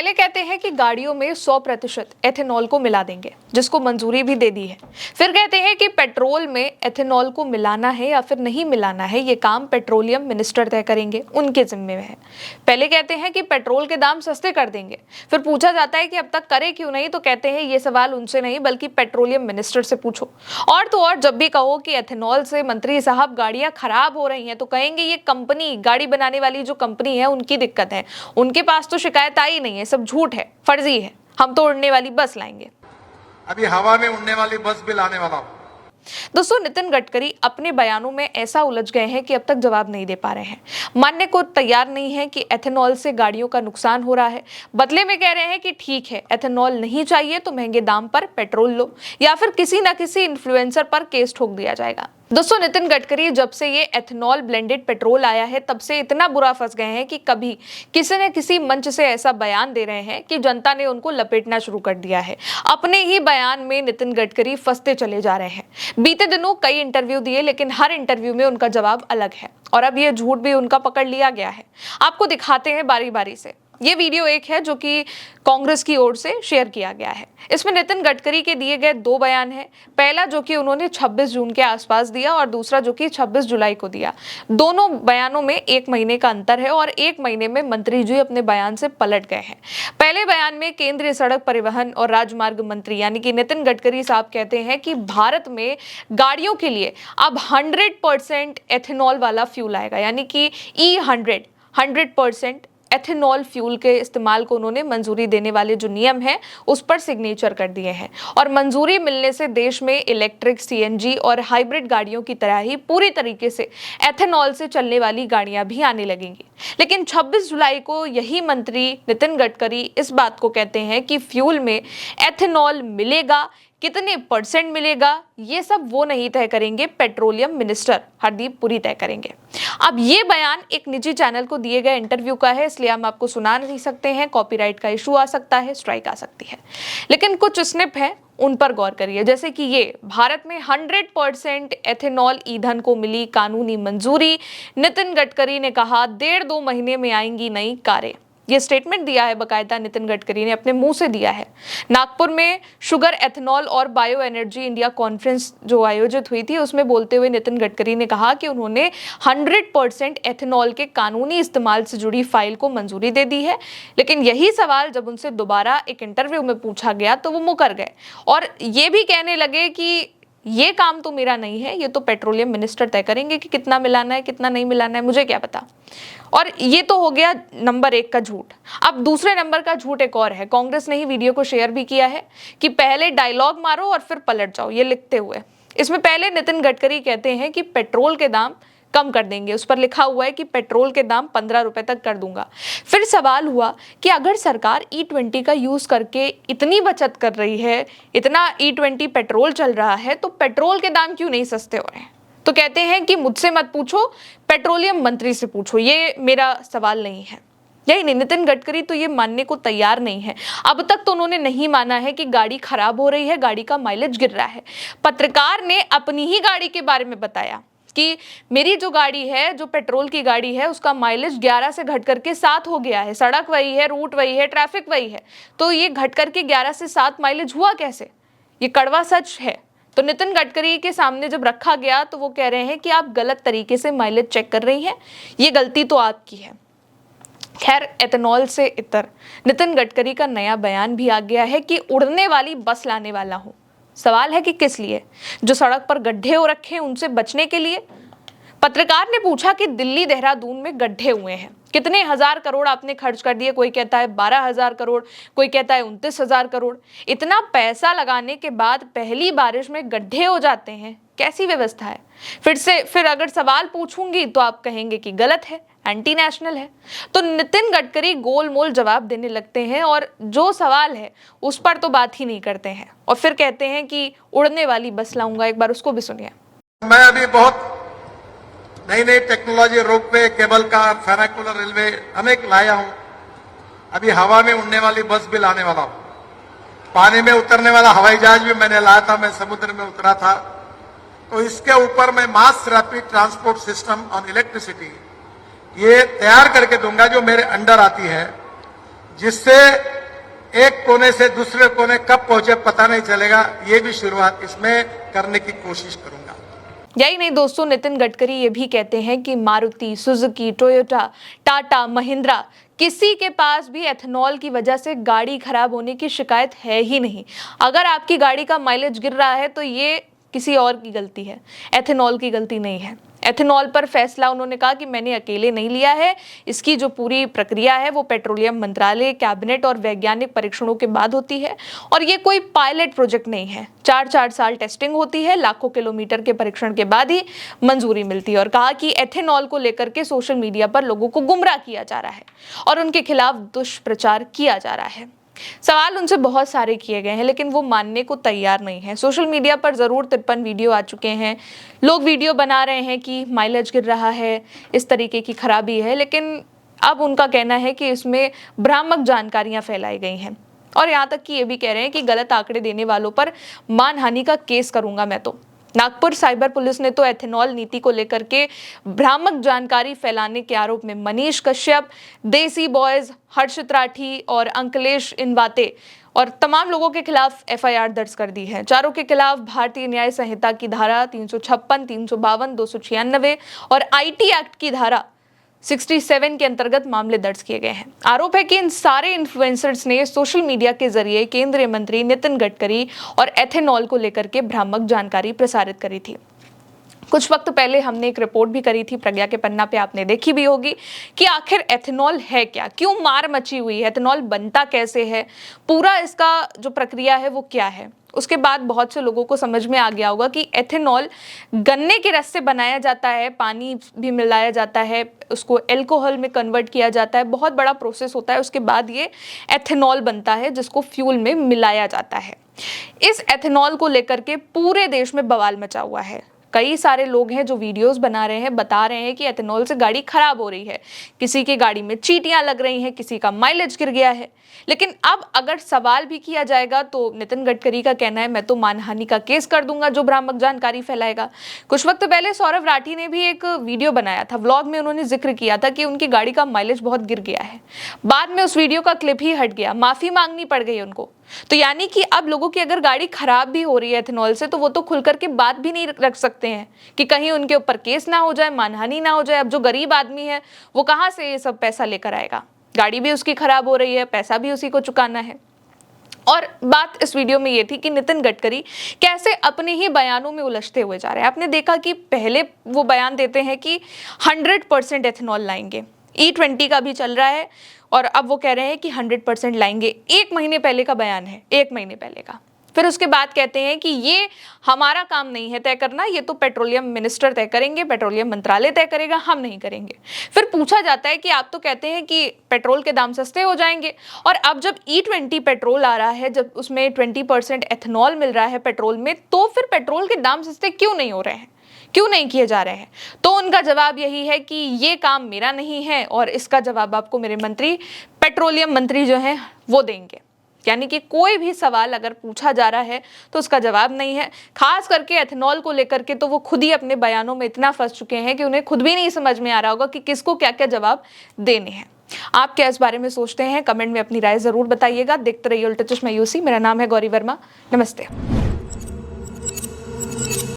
पहले कहते हैं कि गाड़ियों में 100% एथेनॉल को मिला देंगे, जिसको मंजूरी भी दे दी है। फिर कहते हैं कि पेट्रोल में एथेनॉल को मिलाना है या फिर नहीं मिलाना है, ये काम पेट्रोलियम मिनिस्टर तय करेंगे, उनके जिम्मे में है। पहले कहते हैं कि पेट्रोल के दाम सस्ते कर देंगे, फिर पूछा जाता है कि अब तक करे क्यों नहीं, तो कहते हैं ये सवाल उनसे नहीं बल्कि पेट्रोलियम मिनिस्टर से पूछो। और तो और जब भी कहो कि एथेनॉल से मंत्री साहब गाड़ियां खराब हो रही हैं, तो कहेंगे ये कंपनी, गाड़ी बनाने वाली जो कंपनी है, उनकी दिक्कत है, उनके पास तो शिकायत आई नहीं है, सब झूठ है, फर्जी है, हम तो उड़ने वाली बस लाएंगे। अभी हवा में उड़ने वाली बस भी लाने वाला हूं। दोस्तों, नितिन गडकरी अपने बयानों में ऐसा उलझ गए हैं कि अब तक जवाब नहीं दे पा रहे हैं। मानने को तैयार नहीं है कि एथेनॉल से गाड़ियों का नुकसान हो रहा है, बदले में कह रहे हैं कि ठीक है, एथेनॉल नहीं चाहिए तो महंगे दाम पर पेट्रोल लो, या फिर किसी ना किसी इन्फ्लुएंसर पर केस ठोक दिया जाएगा। दोस्तों, नितिन गडकरी जब से ये एथेनॉल ब्लेंडेड पेट्रोल आया है, तब से इतना बुरा फंस गए हैं कि कभी किसी न किसी मंच से ऐसा बयान दे रहे हैं कि जनता ने उनको लपेटना शुरू कर दिया है। अपने ही बयान में नितिन गडकरी फंसते चले जा रहे हैं। बीते दिनों कई इंटरव्यू दिए, लेकिन हर इंटरव्यू में उनका जवाब अलग है, और अब ये झूठ भी उनका पकड़ लिया गया है। आपको दिखाते हैं बारी बारी से। ये वीडियो एक है जो कि कांग्रेस की ओर से शेयर किया गया है। इसमें नितिन गडकरी के दिए गए दो बयान हैं। पहला जो कि उन्होंने 26 जून के आसपास दिया, और दूसरा जो कि 26 जुलाई को दिया। दोनों बयानों में 1 महीने का अंतर है, और 1 महीने में मंत्री जी अपने बयान से पलट गए हैं। पहले बयान में केंद्रीय सड़क परिवहन और राजमार्ग मंत्री यानी कि नितिन गडकरी साहब कहते हैं कि भारत में गाड़ियों के लिए अब 100% एथेनॉल वाला फ्यूल आएगा, यानी कि E100 एथेनॉल फ्यूल के इस्तेमाल को उन्होंने मंजूरी देने वाले जो नियम है उस पर सिग्नेचर कर दिए हैं। और मंजूरी मिलने से देश में इलेक्ट्रिक, सीएनजी और हाइब्रिड गाड़ियों की तरह ही पूरी तरीके से एथेनॉल से चलने वाली गाड़ियां भी आने लगेंगी। लेकिन 26 जुलाई को यही मंत्री नितिन गडकरी इस बात को कहते हैं कि फ्यूल में एथेनॉल मिलेगा, कितने % मिलेगा, ये सब वो नहीं तय करेंगे, पेट्रोलियम मिनिस्टर हरदीप पुरी तय करेंगे। अब ये बयान एक निजी चैनल को दिए गए इंटरव्यू का है, इसलिए हम आपको सुना नहीं सकते हैं, कॉपीराइट का इशू आ सकता है, स्ट्राइक आ सकती है। लेकिन कुछ स्निप है, उन पर गौर करिए। जैसे कि ये, भारत में 100% एथेनॉल ईंधन को मिली कानूनी मंजूरी, नितिन गडकरी ने कहा 1.5-2 महीने में आएंगी नई कारें। ये स्टेटमेंट दिया है बकायदा नितिन गडकरी ने, अपने मुंह से दिया है। नागपुर में शुगर, एथेनॉल और बायो एनर्जी इंडिया कॉन्फ्रेंस जो आयोजित हुई थी, उसमें बोलते हुए नितिन गडकरी ने कहा कि उन्होंने 100% एथेनॉल के कानूनी इस्तेमाल से जुड़ी फाइल को मंजूरी दे दी है। लेकिन यही सवाल जब उनसे दोबारा एक इंटरव्यू में पूछा गया तो वो मुकर गए, और ये भी कहने लगे कि ये काम तो मेरा नहीं है, ये तो पेट्रोलियम मिनिस्टर तय करेंगे कि कितना मिलाना है, कितना नहीं मिलाना है, मुझे क्या पता। और ये तो हो गया नंबर 1 का झूठ। अब दूसरे नंबर का झूठ एक और है। कांग्रेस ने ही वीडियो को शेयर भी किया है कि पहले डायलॉग मारो और फिर पलट जाओ, ये लिखते हुए। इसमें पहले नितिन गडकरी कहते हैं कि पेट्रोल के दाम कम कर देंगे, उस पर लिखा हुआ है कि पेट्रोल के दाम 15 रुपए तक कर दूंगा। फिर सवाल हुआ कि अगर सरकार E20 का यूज करके इतनी बचत कर रही है, इतना E20 पेट्रोल चल रहा है, तो पेट्रोल के दाम क्यों नहीं सस्ते हो रहे हैं? तो कहते हैं कि मुझसे मत पूछो, पेट्रोलियम मंत्री से पूछो, ये मेरा सवाल नहीं है। यही नहीं, नितिन गडकरी तो ये मानने को तैयार नहीं है। अब तक तो उन्होंने नहीं माना है कि गाड़ी खराब हो रही है, गाड़ी का माइलेज गिर रहा है। पत्रकार ने अपनी ही गाड़ी के बारे में बताया कि मेरी जो गाड़ी है, जो पेट्रोल की गाड़ी है, उसका माइलेज 11 से घट करके 7 हो गया है। सड़क वही है, रूट वही है, ट्रैफिक वही है, तो ये घट करके 11 से 7 माइलेज हुआ कैसे? ये कड़वा सच है। तो नितिन गडकरी के सामने जब रखा गया तो वो कह रहे हैं कि आप गलत तरीके से माइलेज चेक कर रही हैं, ये गलती तो आपकी है। खैर, एथेनॉल से इतर नितिन गडकरी का नया बयान भी आ गया है कि उड़ने वाली बस लाने वाला हूं। सवाल है कि किस लिए? जो सड़क पर गड्ढे हो रखे हैं उनसे बचने के लिए? पत्रकार ने पूछा कि दिल्ली, देहरादून में गड्ढे हुए हैं, कितने हजार करोड़ आपने खर्च कर दिए? कोई कहता है 12,000 करोड़, कोई कहता है 29,000 करोड़। इतना पैसा लगाने के बाद पहली बारिश में गड्ढे हो जाते हैं, कैसी व्यवस्था है? फिर अगर सवाल पूछूंगी तो आप कहेंगे कि गलत है, एंटी नेशनल है। तो नितिन गडकरी गोलमोल जवाब देने लगते हैं, और जो सवाल है उस पर तो बात ही नहीं करते हैं, और फिर कहते हैं कि उड़ने वाली बस लाऊंगा। एक बार उसको भी सुनिए। मैं अभी बहुत नई नई technology, ropeway, cable car, funicular railway अनेक लाया हूं। अभी हवा में उड़ने वाली बस भी लाने वाला हूं। पानी में उतरने वाला हवाई जहाज भी मैंने लाया था, मैं समुद्र में उतरा था। तो इसके ऊपर मैं mass rapid transport system on electricity ये तैयार करके दूंगा, जो मेरे अंडर आती है, जिससे एक कोने से दूसरे कोने कब पहुंचे पता नहीं चलेगा, ये भी शुरुआत इसमें करने की कोशिश करूंगा। यही नहीं दोस्तों, नितिन गडकरी ये भी कहते हैं कि मारुति, सुजुकी, टोयोटा, टाटा, महिंद्रा, किसी के पास भी एथेनॉल की वजह से गाड़ी खराब होने की शिकायत है ही नहीं। अगर आपकी गाड़ी का माइलेज गिर रहा है तो ये किसी और की गलती है, एथेनॉल की गलती नहीं है। एथेनॉल पर फैसला उन्होंने कहा कि मैंने अकेले नहीं लिया है, इसकी जो पूरी प्रक्रिया है वो पेट्रोलियम मंत्रालय, कैबिनेट और वैज्ञानिक परीक्षणों के बाद होती है और ये कोई पायलट प्रोजेक्ट नहीं है। 4-4 साल टेस्टिंग होती है, लाखों किलोमीटर के परीक्षण के बाद ही मंजूरी मिलती है। और कहा कि एथेनॉल को लेकर के सोशल मीडिया पर लोगों को गुमराह किया जा रहा है और उनके खिलाफ दुष्प्रचार किया जा रहा है। सवाल उनसे बहुत सारे किए गए हैं लेकिन वो मानने को तैयार नहीं है। सोशल मीडिया पर ज़रूर 53 वीडियो आ चुके हैं, लोग वीडियो बना रहे हैं कि माइलेज गिर रहा है, इस तरीके की खराबी है, लेकिन अब उनका कहना है कि इसमें भ्रामक जानकारियां फैलाई गई हैं और यहाँ तक कि ये भी कह रहे हैं कि गलत आंकड़े देने वालों पर मानहानि का केस करूंगा मैं तो। नागपुर साइबर पुलिस ने तो एथेनॉल नीति को लेकर के भ्रामक जानकारी फैलाने के आरोप में मनीष कश्यप, देसी बॉयज, हर्षित राठी और अंकलेश इनवाते और तमाम लोगों के खिलाफ एफआईआर दर्ज कर दी है। चारों के खिलाफ भारतीय न्याय संहिता की धारा 356, 352, 296 और आईटी एक्ट की धारा 67 के अंतर्गत मामले दर्ज किए गए हैं। आरोप है कि इन सारे इन्फ्लुएंसर्स ने सोशल मीडिया के जरिए केंद्रीय मंत्री नितिन गडकरी और एथेनॉल को लेकर के भ्रामक जानकारी प्रसारित करी थी। कुछ वक्त पहले हमने एक रिपोर्ट भी करी थी, प्रज्ञा के पन्ना पे आपने देखी भी होगी, कि आखिर एथेनॉल है क्या, क्यों मार मची हुई है, एथेनॉल बनता कैसे है, पूरा इसका जो प्रक्रिया है वो क्या है। उसके बाद बहुत से लोगों को समझ में आ गया होगा कि एथेनॉल गन्ने के रस से बनाया जाता है, पानी भी मिलाया जाता है, उसको अल्कोहल में कन्वर्ट किया जाता है, बहुत बड़ा प्रोसेस होता है, उसके बाद ये एथेनॉल बनता है जिसको फ्यूल में मिलाया जाता है। इस एथेनॉल को लेकर के पूरे देश में बवाल मचा हुआ है। कई सारे लोग हैं जो वीडियोस बना रहे हैं, बता रहे हैं कि एथेनॉल से गाड़ी खराब हो रही है, किसी की गाड़ी में चींटियां लग रही हैं, किसी का माइलेज गिर गया है। लेकिन अब अगर सवाल भी किया जाएगा तो नितिन गडकरी का कहना है मैं तो मानहानि का केस कर दूंगा जो भ्रामक जानकारी फैलाएगा। कुछ वक्त पहले सौरभ राठी ने भी एक वीडियो बनाया था, व्लॉग में उन्होंने जिक्र किया था कि उनकी गाड़ी का माइलेज बहुत गिर गया है। बाद में उस वीडियो का क्लिप ही हट गया, माफी मांगनी पड़ गई उनको। तो यानी कि अब लोगों की अगर गाड़ी खराब भी हो रही है एथेनॉल से तो वो तो खुल करके बात भी नहीं रख सकते हैं कि कहीं उनके ऊपर केस ना हो जाए, मानहानि ना हो जाए। अब जो गरीब आदमी है वो कहाँ से ये सब पैसा लेकर आएगा, गाड़ी भी उसकी खराब हो रही है, पैसा भी उसी को चुकाना है। और बात इस वीडियो में ये थी कि नितिन गडकरी कैसे अपने ही बयानों में उलझते हुए जा रहे हैं। आपने देखा कि पहले वो बयान देते हैं कि 100% एथेनॉल लाएंगे, E20 का भी चल रहा है और अब वो कह रहे हैं कि 100% लाएंगे। 1 महीने पहले का बयान है, 1 महीने पहले का। फिर उसके बाद कहते हैं कि ये हमारा काम नहीं है तय करना, ये तो पेट्रोलियम मिनिस्टर तय करेंगे, पेट्रोलियम मंत्रालय तय करेगा, हम नहीं करेंगे। फिर पूछा जाता है कि आप तो कहते हैं कि पेट्रोल के दाम सस्ते हो जाएंगे और अब जब E20 पेट्रोल आ रहा है, जब उसमें 20% एथेनॉल मिल रहा है पेट्रोल में, तो फिर पेट्रोल के दाम सस्ते क्यों नहीं हो रहे हैं, क्यों नहीं किए जा रहे हैं? तो उनका जवाब यही है कि ये काम मेरा नहीं है और इसका जवाब आपको मेरे मंत्री, पेट्रोलियम मंत्री जो हैं वो देंगे। यानी कि कोई भी सवाल अगर पूछा जा रहा है तो उसका जवाब नहीं है। खास करके एथेनॉल को लेकर के तो वो खुद ही अपने बयानों में इतना फंस चुके हैं कि उन्हें खुद भी नहीं समझ में आ रहा होगा कि किसको क्या क्या जवाब देने हैं। आप क्या इस बारे में सोचते हैं? कमेंट में अपनी राय जरूर बताइएगा। देखते रहिए उल्टा चश्मा यूसी। मेरा नाम है गौरी वर्मा। नमस्ते।